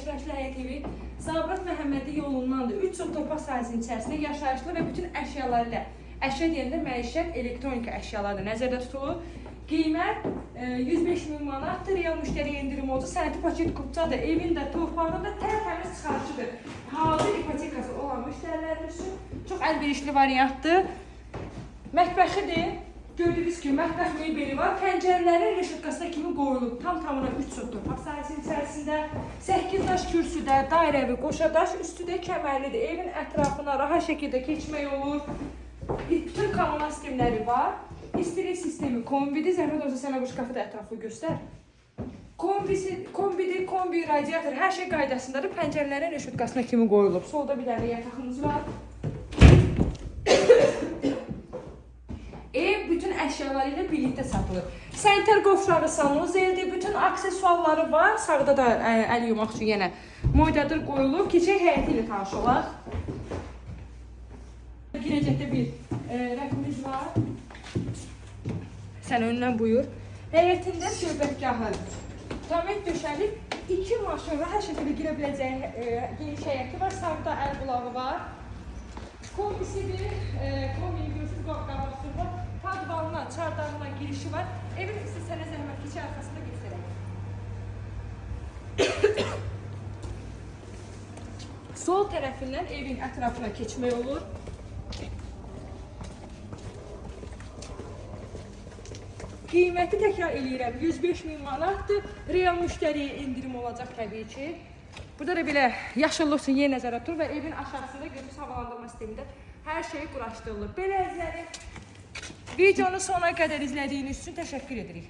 yaşayışlı həyət evi Zabrat Məhəmmədi yolundandır. 3 sot torpaq sahəsinin içərisində yaşayışlı və bütün əşyaları ilə, əşya deyəndə məişət, elektronika əşyaları da nəzərdə tutulur. Qiymət 105 min manatdır, real müştəriyə indirim olacaq, sənəti paket qupcadır, evin də, torpağın da tərtəmiz çıxarıcıdır. Hazır ipotekası olan müştərilərimiz üçün çox əlverişli variantdır. Mətbəxidir. Gördüyünüz kimi mətbəx mebeli var. Pəncərələrin reşitkasına kimi qoyulub. Tam-tamına 3 sot torpaq sahəsinin içərisində. 8 daş kürsüdə, dairəvi, qoşadaş, üstü də kəmərlidir. Evin ətrafına rahat şəkildə keçmək olur. Bütün kommunal sistemləri var. İstilik sistemi kombidir. Zəhmət olsa sənə bu şkafı da ətraflı göstər. Kombidir, kombi, radiator, hər şey qaydasındadır. Pəncərələrin reşitkasına kimi qoyulub. Solda bir dənə yatağımız var. Ev bütün əşyaları ilə birlikdə satılır. Sanitar qofrağı, sanuzeldir, bütün aksesuarları var. Sağda da əl yumaq üçün yenə moydadır qoyulub. Keçək həyəti ilə tanış olaq. Girəcəkdə bir rəqmimiz var. Sən öndən buyur. Həyətində söhbətgahı tamet döşənib. 2 maşın rahat şəkildə girə biləcəyi geniş həyəti var. Sağda əl bulağı var. Kombisidir. Kombini görürsünüz, qabaqlısı var. Padvalına, çardağına girişi var. Evin üstü sənə zəhmət keçə arxasında göstərək. Sol tərəfindən evin ətrafına keçmək olur. Qiyməti təkrar eləyirəm, 105 min manatdır. Real müştəriyə indirim olacaq təbii ki. Burada da belə yaşıllıq üçün yer nəzərdə tutulur və evin aşağısında görürsünüz havalandırma sistemində hər şey quraşdırılır. Belə izlədik. Videonu sona qədər izlədiyiniz üçün təşəkkür edirik.